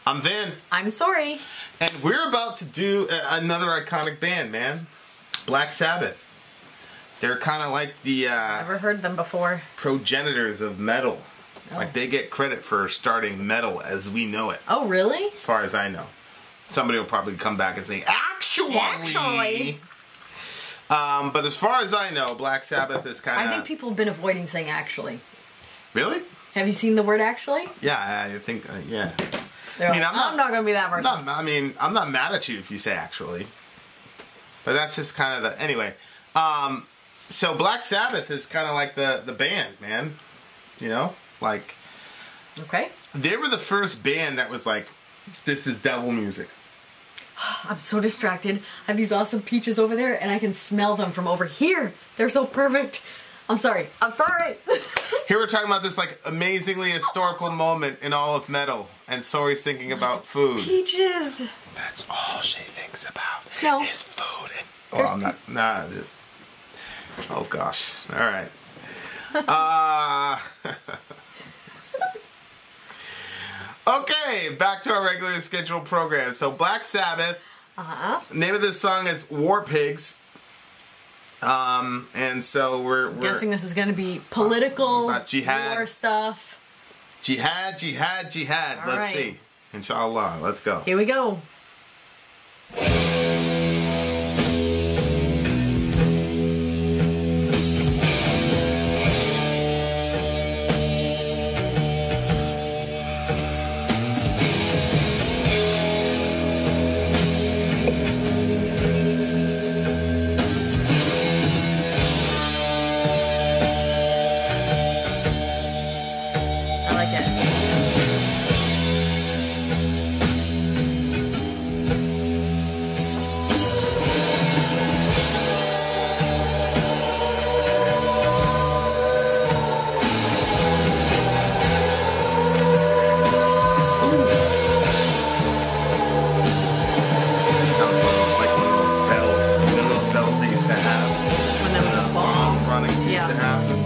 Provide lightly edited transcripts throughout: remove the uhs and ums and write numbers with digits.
I'm Vin. I'm Sori. And we're about to do another iconic band, man. Black Sabbath. They're kind of like the Never heard them before. progenitors of metal. Oh. Like, they get credit for starting metal as we know it. Oh, really? As far as I know. Somebody will probably come back and say, Actually. But as far as I know, Black Sabbath is kind of... I think people have been avoiding saying actually. Really? Have you seen the word actually? Yeah, I think, yeah. They're like, I'm not going to be that person. I'm not mad at you if you say actually. But that's just kind of the... Anyway. So Black Sabbath is kind of like the band, man. You know? Like... Okay. They were the first band that was like, this is devil music. I'm so distracted. I have these awesome peaches over there, and I can smell them from over here. They're so perfect. I'm sorry. I'm sorry. Here we're talking about this like amazingly historical moment in all of metal, and Sori's thinking about food. Peaches. That's all she thinks about. No. Is food. And, well, I'm not. Nah, it is. Oh gosh. All right. Okay, back to our regular scheduled program. So Black Sabbath. Name of this song is War Pigs. And so we're guessing this is going to be political, about jihad. War stuff. Jihad. All Let's right. see. Inshallah. Let's go. Here we go. I like it. Sounds like one of those bells. You know those bells they used to have? When there was a Bomb bomb. running used Yeah. to happen.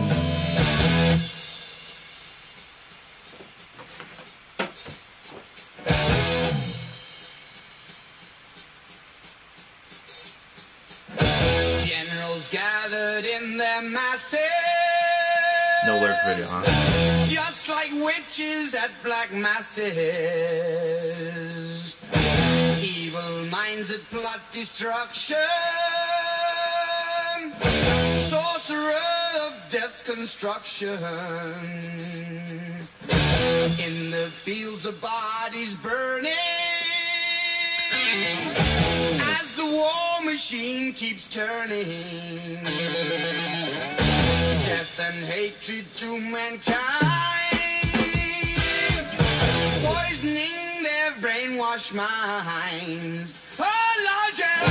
Generals gathered in their masses. No lyric video, huh? Just like witches at black masses. Evil minds that plot destruction. Sorcerer of death's construction. In the fields of bodies burning. As the war machine keeps turning. Death and hatred to mankind, poisoning their brainwashed minds. Oh, Lord, yeah.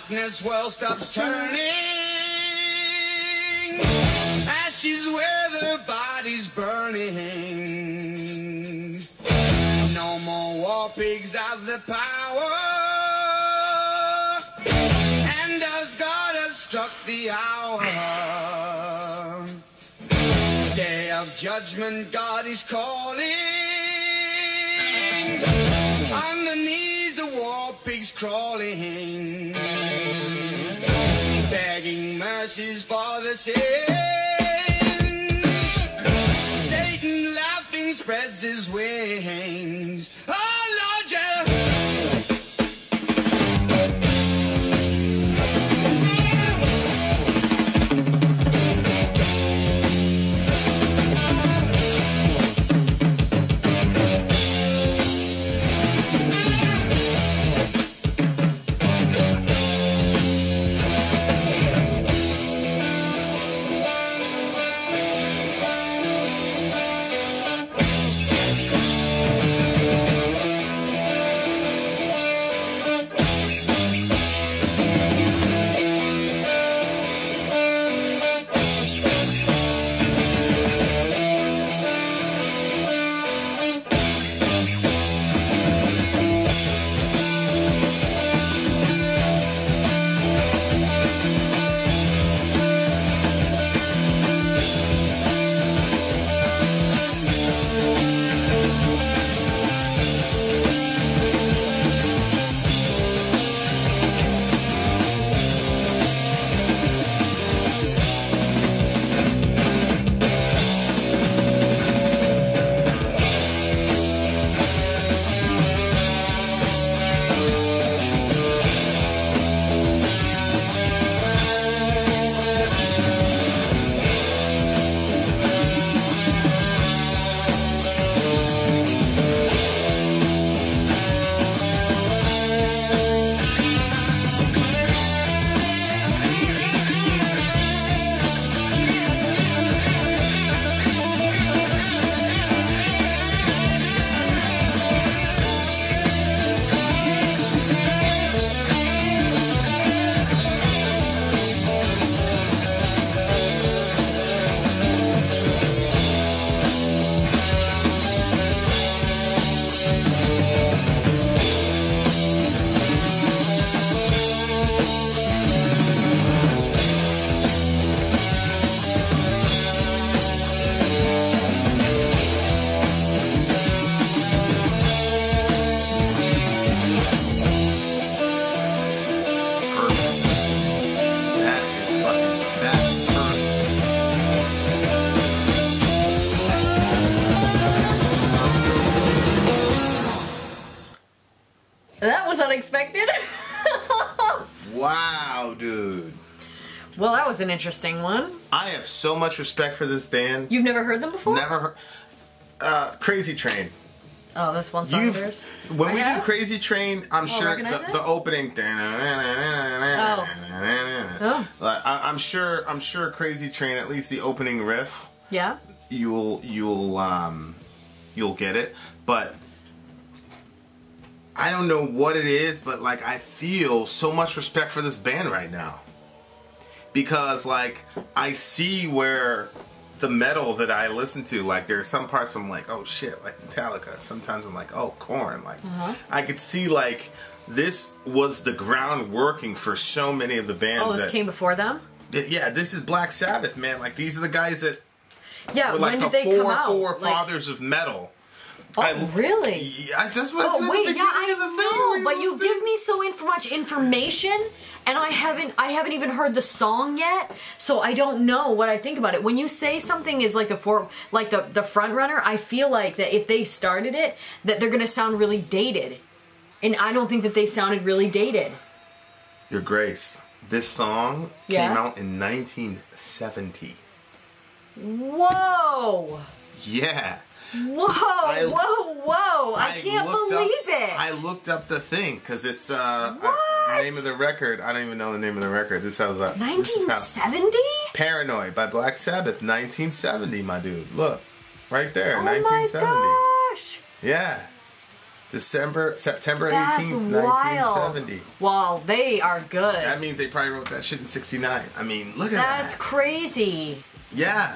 darkness world stops turning. Ashes where the body's burning. No more war pigs have the power. And as God has struck the hour, day of judgment God is calling. On the knees the war pigs crawling, begging mercies for the sins. Satan laughing spreads his wings. Oh Lord, yeah. That was unexpected. Wow, dude. Well, that was an interesting one. I have so much respect for this band. You've never heard them before? Never heard. Crazy Train. Oh, that's one song of theirs. When we do have? Crazy Train, I'm sure recognize it? the opening. Oh. I'm sure Crazy Train, at least the opening riff, Yeah? you'll get it. But I don't know what it is, but like I feel so much respect for this band right now. Because like I see where the metal that I listen to, like there's some parts I'm like, oh shit, like Metallica. Sometimes I'm like, oh, Korn. Like I could see like this was the ground working for so many of the bands. Oh, this came before them? Yeah, this is Black Sabbath, man. Like these are the guys that Yeah, were like when did the they come out? forefathers of metal. Oh, really? Yeah, that's what I said Oh at wait, the yeah, beginning of the thing. I know, but you give me so much information, and I haven't even heard the song yet, so I don't know what I think about it. When you say something is like the front runner, I feel like that if they started it, that they're gonna sound really dated, and I don't think that they sounded really dated. Your Grace, this song Yeah? came out in 1970. Whoa! Yeah. Whoa! Whoa! I can't believe it. I looked up the thing because it's What? name of the record. I don't even know the name of the record. This has 1970? Paranoid by Black Sabbath, 1970, my dude. Look, right there, Oh 1970. my gosh! Yeah. September 18th, wild. 1970. Wow, they are good. That means they probably wrote that shit in 69. I mean, look at That's that. crazy. Yeah.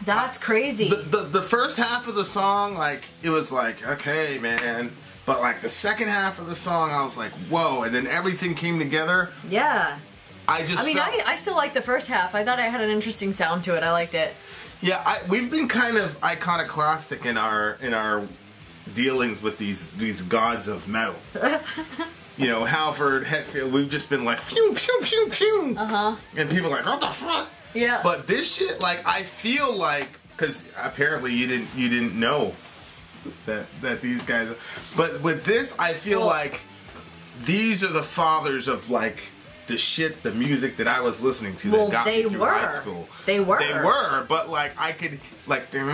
That's crazy. The first half of the song, like, it was like, okay, man. But, like, the second half of the song, I was like, whoa. And then everything came together. Yeah. I still like the first half. I thought it had an interesting sound to it. I liked it. Yeah, we've been kind of iconoclastic in our dealings with these gods of metal. You know, Halford, Hetfield, we've just been like, phew, phew, phew, phew. And people are like, what the fuck? Yeah. But this shit, like, I feel like, because apparently you didn't know that these guys, but with this, I feel like these are the fathers of, like, the music that I was listening to that got me through high school. They were, but, like, I could, like that,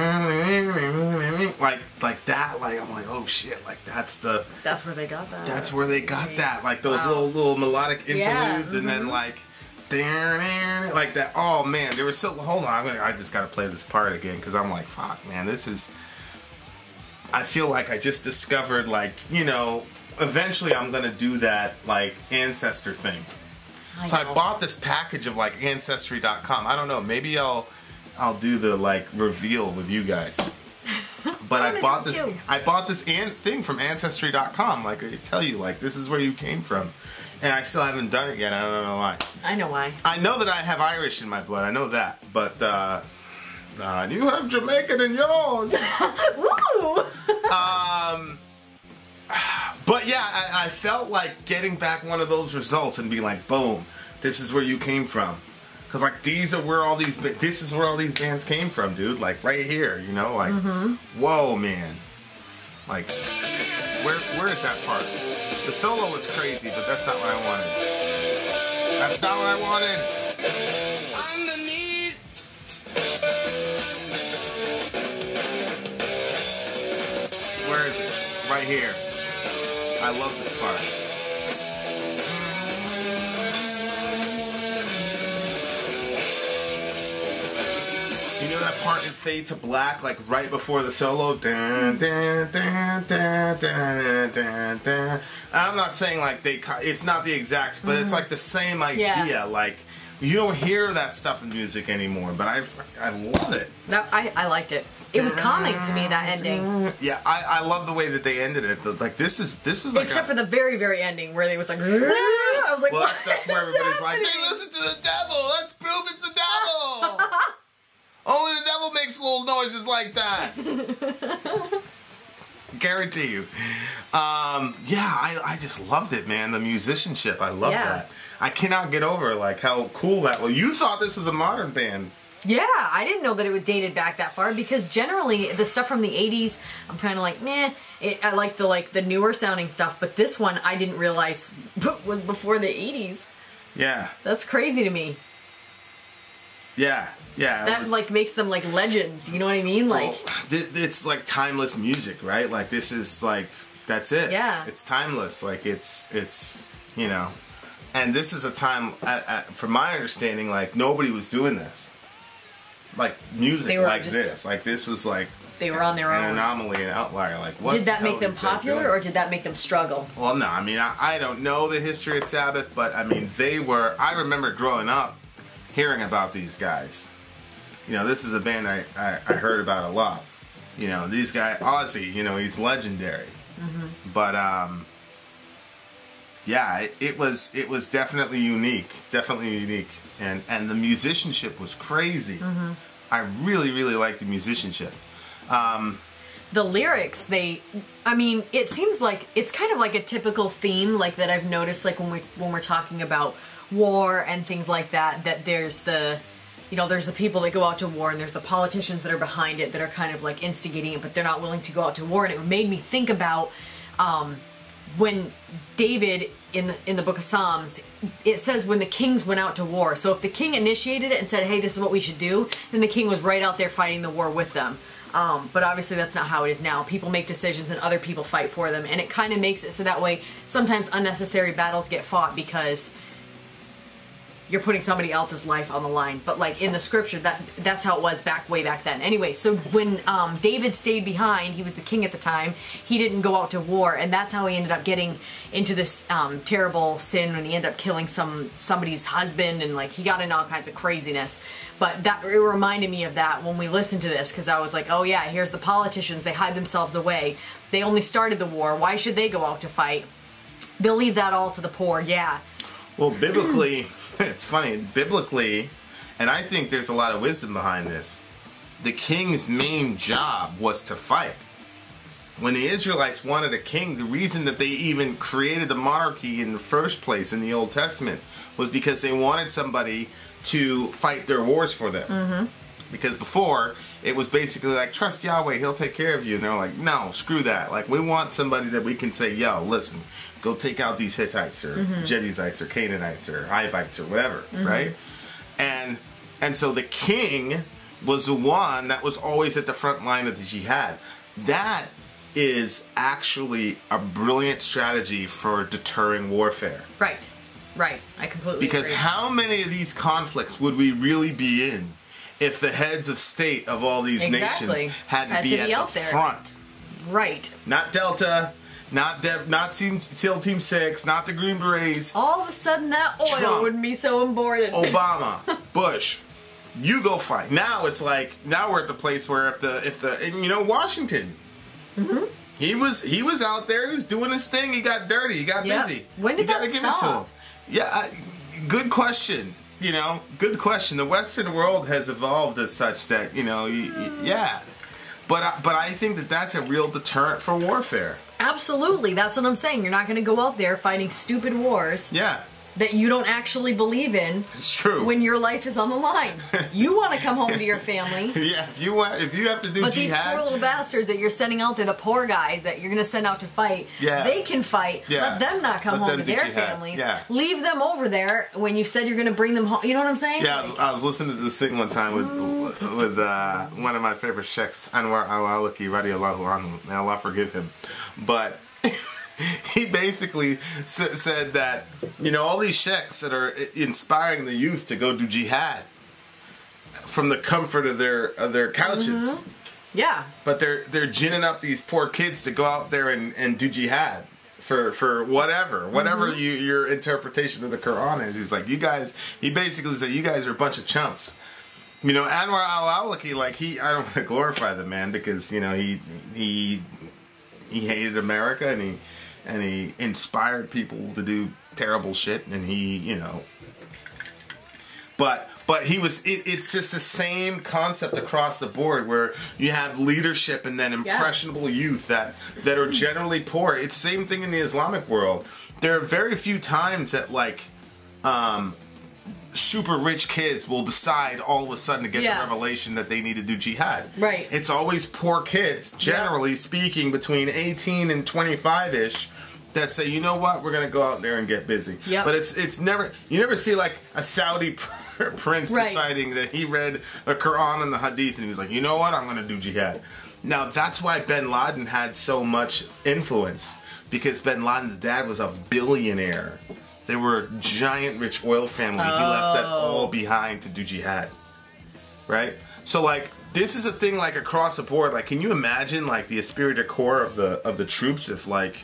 like, I'm like, oh shit, like, that's where they got that. That's where they got that, like, those little melodic interludes, and then, like that. Oh man, there was so. Hold on, I just gotta play this part again because I'm like, fuck, man, this is. I feel like I just discovered, like, you know, eventually I'm gonna do that, like, ancestor thing. So I bought this package of, like, Ancestry.com. I don't know, maybe I'll do the, like, reveal with you guys. But I bought this thing from Ancestry.com. Like, I tell you, like, this is where you came from. And I still haven't done it yet. I don't know why. I know why. I know that I have Irish in my blood. I know that. But, you have Jamaican in yours. Woo! But yeah, I felt like getting back one of those results and being like, boom, this is where you came from. Because, like, this is where all these bands came from, dude. Like, right here, you know? Like, whoa, man. Like, where is that part? The solo was crazy, but that's not what I wanted. That's not what I wanted. Underneath. Where is it? Right here. I love this part. You know that part in Fade to Black, like right before the solo? Dun, dun, dun, dun, dun, dun, dun. I'm not saying like it's not the exact, but it's like the same idea. Yeah. Like, you don't hear that stuff in music anymore, but I love it. I liked it. It was calming to me, that ending. Yeah, I love the way that they ended it. Like, this is like except for the very, very ending where they was like, I was like, well, what that's where everybody's like, they listen to the devil. Let's prove it's the devil. Only the devil makes little noises like that. Guarantee you. I just loved it, man. The musicianship, I love that. I cannot get over, like, how cool that was. You thought this was a modern band. Yeah, I didn't know that it was dated back that far because generally the stuff from the 80s, I'm kind of like, meh. I like the newer sounding stuff, but this one I didn't realize was before the 80s. Yeah. That's crazy to me. Yeah. That like makes them like legends, you know what I mean? Like, it's like timeless music, right? Like, this is like, that's it. Yeah. It's timeless. Like, it's you know. And this is a time, from my understanding, like, nobody was doing this. Like, music like this. Like, this was like... They were on their own. An anomaly, an outlier. Like, what did that make them popular, or did that make them struggle? Well, no. I mean, I don't know the history of Sabbath, but, I mean, they were... I remember growing up hearing about these guys. You know, this is a band I heard about a lot. You know, these guys... Ozzy, you know, he's legendary. But, yeah, it was definitely unique. Definitely unique. And the musicianship was crazy. I really, really liked the musicianship. The lyrics, it seems like it's kind of like a typical theme, like that I've noticed, like when we're talking about war and things like that. That there's the people that go out to war, and there's the politicians that are behind it that are kind of like instigating it, but they're not willing to go out to war. And it made me think about when David in the book of Psalms, it says when the kings went out to war. So if the king initiated it and said, hey, this is what we should do, then the king was right out there fighting the war with them. But obviously that's not how it is now. People make decisions and other people fight for them. And it kind of makes it so that way sometimes unnecessary battles get fought because you're putting somebody else's life on the line. But like in the scripture, that's how it was way back then. Anyway, so when David stayed behind, he was the king at the time. He didn't go out to war, and that's how he ended up getting into this terrible sin when he ended up killing somebody's husband, and like he got into all kinds of craziness. But it reminded me of that when we listened to this, because I was like, oh yeah, here's the politicians. They hide themselves away. They only started the war. Why should they go out to fight? They'll leave that all to the poor. Yeah. Well, biblically, it's funny. Biblically, and I think there's a lot of wisdom behind this, the king's main job was to fight. When the Israelites wanted a king, the reason that they even created the monarchy in the first place in the Old Testament was because they wanted somebody to fight their wars for them. Mm-hmm. Because before, it was basically like, trust Yahweh, he'll take care of you. And they're like, no, screw that. Like, we want somebody that we can say, yo, listen, go take out these Hittites or Jebusites or Canaanites or Hivites or whatever, right? And so the king was the one that was always at the front line of the jihad. That is actually a brilliant strategy for deterring warfare. Right. I completely Because agree. how many of these conflicts would we really be in if the heads of state of all these nations had to be at the front? Right. Not Delta, not SEAL Team 6, not the Green Berets. All of a sudden that oil Trump, wouldn't be so important. Obama, Bush, you go fight. Now it's like, now we're at the place where if the and you know, Washington, he was out there, he was doing his thing, he got dirty, he got busy. When did you gotta that give it to stop? him. Yeah, good question. You know, good question. The Western world has evolved as such that, you know, yeah. But I think that's a real deterrent for warfare. Absolutely. That's what I'm saying. You're not going to go out there fighting stupid wars. Yeah. That you don't actually believe in. It's true. When your life is on the line. You want to come home to your family. Yeah, if you have to do but jihad. These poor little bastards that you're sending out there, the poor guys that you're going to send out to fight, they can fight. Yeah. Let them not come home to their families. Yeah. Leave them over there when you said you're going to bring them home. You know what I'm saying? Yeah, I was listening to this thing one time with one of my favorite sheikhs, Anwar al-Awlaki, radiallahu anhu. May Allah forgive him. But he basically said that, you know, all these sheikhs that are inspiring the youth to go do jihad from the comfort of their couches. Yeah. But they're ginning up these poor kids to go out there and do jihad for whatever your interpretation of the Quran is. He's like, you guys, he basically said, you guys are a bunch of chumps. You know, Anwar al-Awlaki, like, I don't want to glorify the man because, you know, he hated America and he inspired people to do terrible shit, and he, you know, but he was, it's just the same concept across the board where you have leadership and then impressionable youth that are generally poor. It's the same thing in the Islamic world. There are very few times that, like, super rich kids will decide all of a sudden to get the revelation that they need to do jihad. Right. It's always poor kids, generally speaking, between 18 and 25-ish, that say, you know what, we're going to go out there and get busy. Yep. But it's never, you never see like a Saudi prince deciding that he read the Quran and the Hadith and he was like, you know what, I'm going to do jihad. Now that's why Bin Laden had so much influence, because Bin Laden's dad was a billionaire. They were a giant rich oil family. He left that all behind to do jihad. Right? So like, this is a thing like across the board. Like, can you imagine like the esprit de corps of the troops if like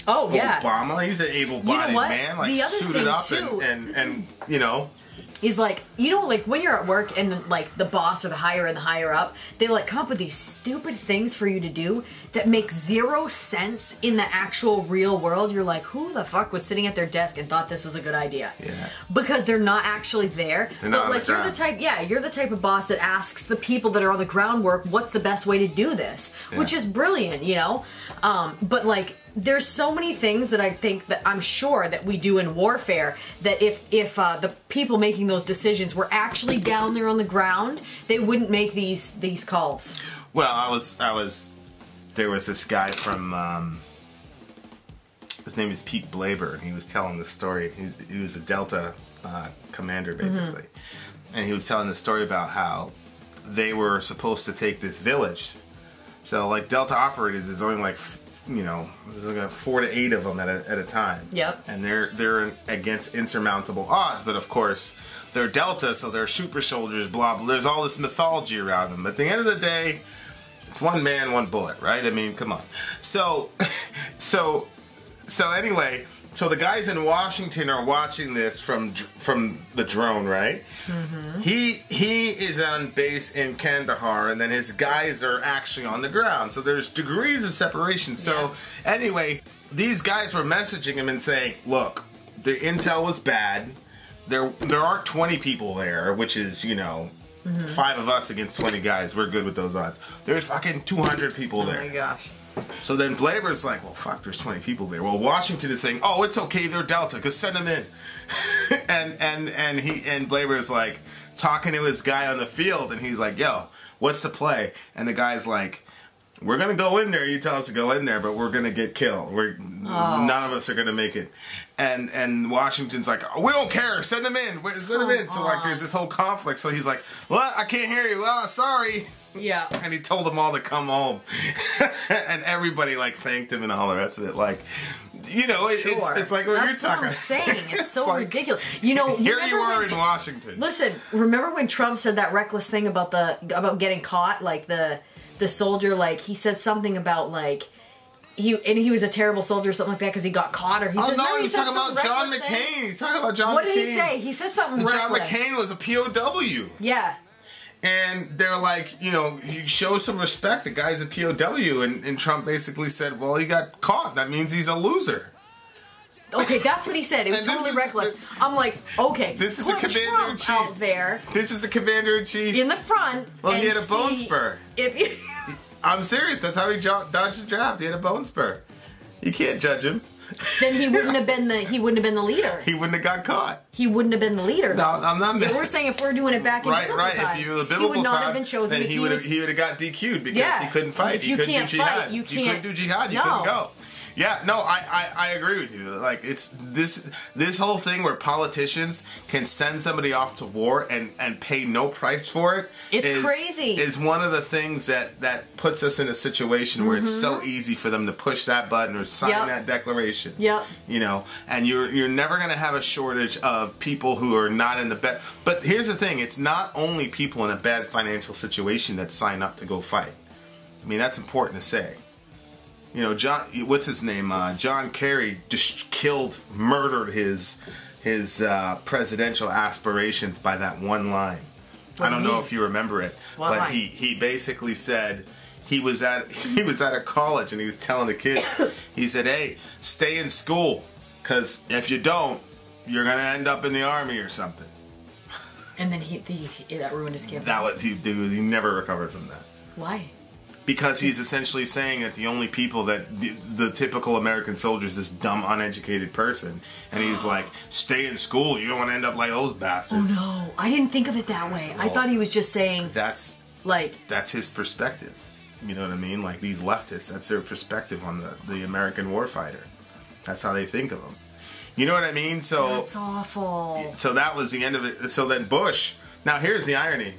Obama, he's an able-bodied man, like suited up and you know, is like, you know, like when you're at work and like the boss or the higher up, they like come up with these stupid things for you to do that make zero sense in the actual real world. You're like, who the fuck was sitting at their desk and thought this was a good idea? Yeah. Because they're not actually there. They're not, but like you're the type of boss that asks the people that are on the groundwork, what's the best way to do this? Which is brilliant, you know? But like, there's so many things that I think that I'm sure that we do in warfare that if the people making those decisions were actually down there on the ground, they wouldn't make these calls. Well, there was this guy from, his name is Pete Blaber, and he was telling the story. He was a Delta commander, basically. And he was telling the story about how they were supposed to take this village. So, like, Delta operators is only like you know, there's like 4 to 8 of them at a time. Yep. And they're against insurmountable odds, but of course they're Delta, so they're super soldiers. Blah blah. There's all this mythology around them. But at the end of the day, it's one man, one bullet, right? I mean, come on. So anyway. So the guys in Washington are watching this from the drone, right? Mm-hmm. He is on base in Kandahar, and then his guys are actually on the ground. So there's degrees of separation. So anyway, these guys were messaging him and saying, "Look, the intel was bad. There are 20 people there, which is, you know, 5 of us against 20 guys. We're good with those odds. There's fucking 200 people there." Oh my gosh. So then Blaber's like, well, fuck, there's 20 people there. Well, Washington is saying, oh, it's okay, they're Delta, because send them in. and Blaber's like talking to his guy on the field, and he's like, yo, what's the play? And the guy's like, we're going to go in there. You tell us to go in there, but we're going to get killed. None of us are going to make it. And Washington's like, oh, we don't care. Send them in. Send them in. So, like, there's this whole conflict. So he's like, what? I can't hear you. Oh, sorry. Yeah. And he told them all to come home. And everybody, like, thanked him and all the rest of it. Like, you know, it's like what you're talking about. That's what I'm saying. It's so like, ridiculous. You know, here you are in Washington. Listen, remember when Trump said that reckless thing about getting caught? Like, the soldier, like, he said something about, like, he was a terrible soldier or something like that because he got caught, or he said, no, he's talking about John McCain. He's talking about John McCain. What did he say? He said something reckless. John McCain was a POW. Yeah. And they're like, you know, you show some respect. The guy's a POW. And Trump basically said, well, he got caught. That means he's a loser. Okay, that's what he said. It was totally reckless. I'm like, okay, this is the commander-in-chief out there. This is the commander-in-chief. In the front. Well, he had a bone spur. If I'm serious. That's how he dodged the draft. He had a bone spur. You can't judge him. Then he wouldn't have been the leader. He wouldn't have got caught. He wouldn't have been the leader. No, I'm not. Yeah, we're saying if we're doing it back in biblical times, if you were the biblical he would not time, have been chosen. Then he would have got DQ'd because he couldn't fight. If you can't fight, you couldn't do jihad. You couldn't go. Yeah, no, I agree with you. Like, it's this whole thing where politicians can send somebody off to war and pay no price for it. It's crazy. Is one of the things that puts us in a situation where it's so easy for them to push that button or sign that declaration. Yep. You know, and you're never going to have a shortage of people who are not in the best. But here's the thing: it's not only people in a bad financial situation that sign up to go fight. I mean, that's important to say. You know, what's his name? John Kerry just murdered his presidential aspirations by that one line. I don't know if you remember it, but he basically said he was at a college and he was telling the kids, he said, "Hey, stay in school, because if you don't, you're gonna end up in the army or something." And then that ruined his career. He never recovered from that. Why? Because he's essentially saying that the only people that the typical American soldier is this dumb, uneducated person. And he's like, stay in school. You don't want to end up like those bastards. Oh, no. I didn't think of it that way. I thought he was just saying... That's his perspective. You know what I mean? Like, these leftists, that's their perspective on the American warfighter. That's how they think of him. You know what I mean? So that's awful. So that was the end of it. So then Bush... Now, here's the irony.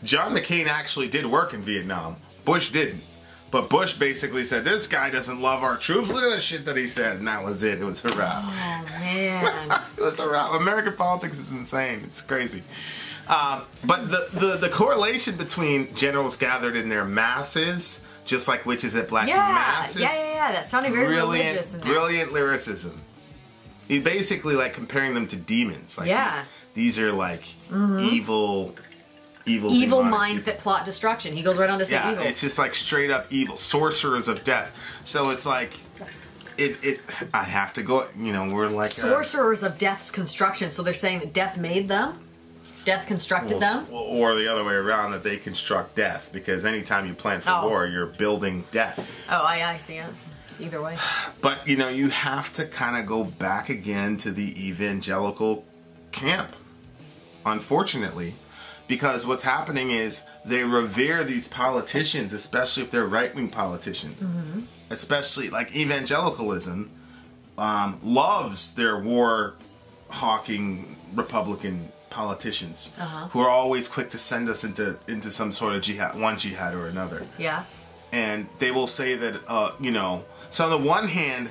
John McCain actually did work in Vietnam. Bush didn't. But Bush basically said, this guy doesn't love our troops. Look at the shit that he said. And that was it. It was a wrap. Oh, man. It was a wrap. American politics is insane. It's crazy. But the correlation between generals gathered in their masses, just like witches at black masses. Yeah. That sounded very religious. Brilliant lyricism. He's basically like comparing them to demons. Like these are like evil minds that plot destruction. He goes right on to say evil. It's just like straight up evil. Sorcerers of death. So it's like, I have to go, you know, we're like... Sorcerers of death's construction. So they're saying that death made them? Death constructed them? Or the other way around, that they construct death. Because anytime you plan for war, you're building death. Oh, I see it. Either way. But, you know, you have to kind of go back again to the evangelical camp. Unfortunately. Because what's happening is they revere these politicians, especially if they're right-wing politicians. Mm-hmm. Especially, like, evangelicalism loves their war-hawking Republican politicians who are always quick to send us into some sort of jihad, one jihad or another. Yeah. And they will say that, you know, So on the one hand,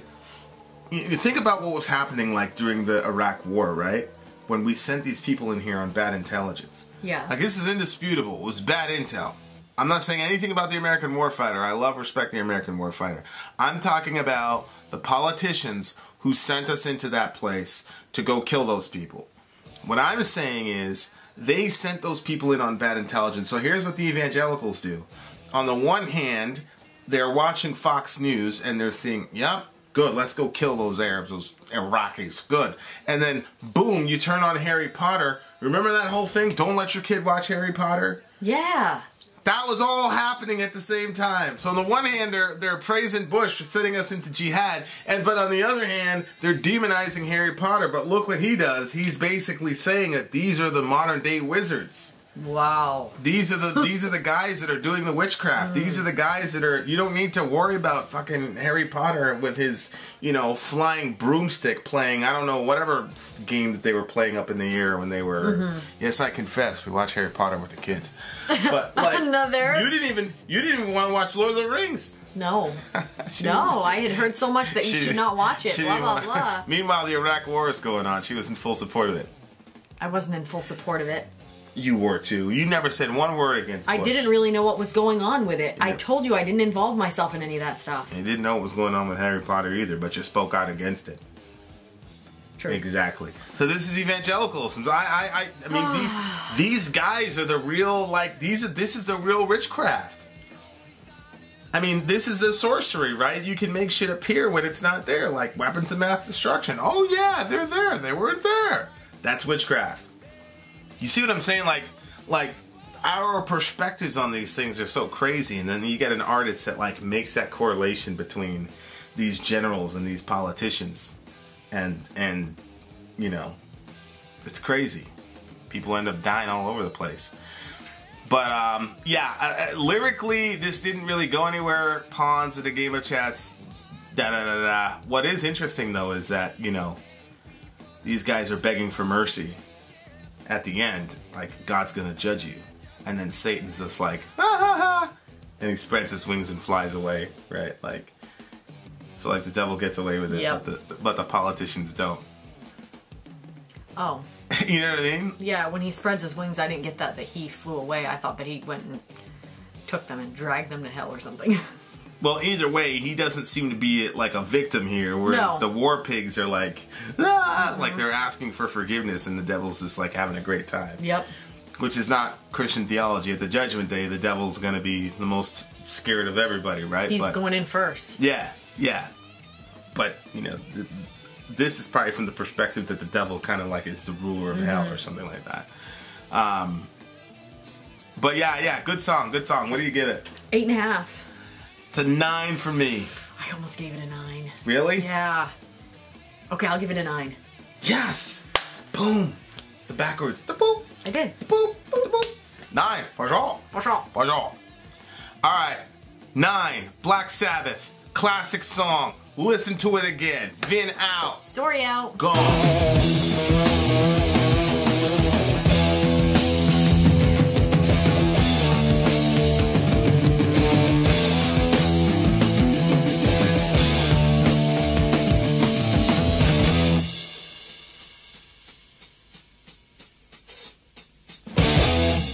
you think about what was happening like during the Iraq War, right? When we sent these people in here on bad intelligence. Yeah. Like, this is indisputable. It was bad intel. I'm not saying anything about the American warfighter. I love, respect the American warfighter. I'm talking about the politicians who sent us into that place to go kill those people. What I'm saying is, they sent those people in on bad intelligence. So here's what the evangelicals do. On the one hand, they're watching Fox News and they're seeing, yep, good, let's go kill those Arabs, those Iraqis, good. And then, boom, you turn on Harry Potter. Remember that whole thing? Don't let your kid watch Harry Potter? Yeah. That was all happening at the same time. So on the one hand, they're praising Bush for sending us into jihad, but on the other hand, they're demonizing Harry Potter. But look what he does. He's basically saying that these are the modern day wizards. Wow. These are the guys that are doing the witchcraft. These are the guys that are, you don't need to worry about fucking Harry Potter with his, flying broomstick playing, I don't know, whatever game that they were playing up in the air when they were, yes, I confess, we watch Harry Potter with the kids. But like, you didn't even want to watch Lord of the Rings. No. No, I had heard so much that you should not watch it, blah, blah, blah. Meanwhile, the Iraq War is going on. She was in full support of it. I wasn't in full support of it. You were too. You never said one word against Bush. I didn't really know what was going on with it. I told you I didn't involve myself in any of that stuff. You didn't know what was going on with Harry Potter either, but you spoke out against it. True. Exactly. So this is evangelicals. And I mean, these guys are the real, this is the real witchcraft. I mean, this is a sorcery, right? You can make shit appear when it's not there, like weapons of mass destruction. Oh yeah, they're there. They weren't there. That's witchcraft. You see what I'm saying? Like our perspectives on these things are so crazy, and then you get an artist that makes that correlation between these generals and these politicians, and it's crazy. People end up dying all over the place. But lyrically, this didn't really go anywhere. Pawns in a game of chess. What is interesting though is that these guys are begging for mercy. At the end, God's gonna judge you. And then Satan's just like, ha ha ha! And he spreads his wings and flies away, right? So the devil gets away with it, yep. but the politicians don't. Oh. You know what I mean? Yeah, when he spreads his wings, I didn't get that he flew away. I thought that he went and took them and dragged them to hell or something. Well, either way, he doesn't seem to be a victim here, whereas the war pigs are they're asking for forgiveness, and the devil's just having a great time. Yep. Which is not Christian theology. At the judgment day, the devil's going to be the most scared of everybody, right? He's going in first. Yeah. But, this is probably from the perspective that the devil kind of is the ruler of hell or something like that. But yeah, good song. What do you give it? 8.5. It's a 9 for me. I almost gave it a 9. Really? Yeah. Okay, I'll give it a 9. Yes! Boom! The backwards. The boop! I did. The boop! The boop! 9. For sure. Alright. 9. Black Sabbath. Classic song. Listen to it again. Vin out. Story out. Go.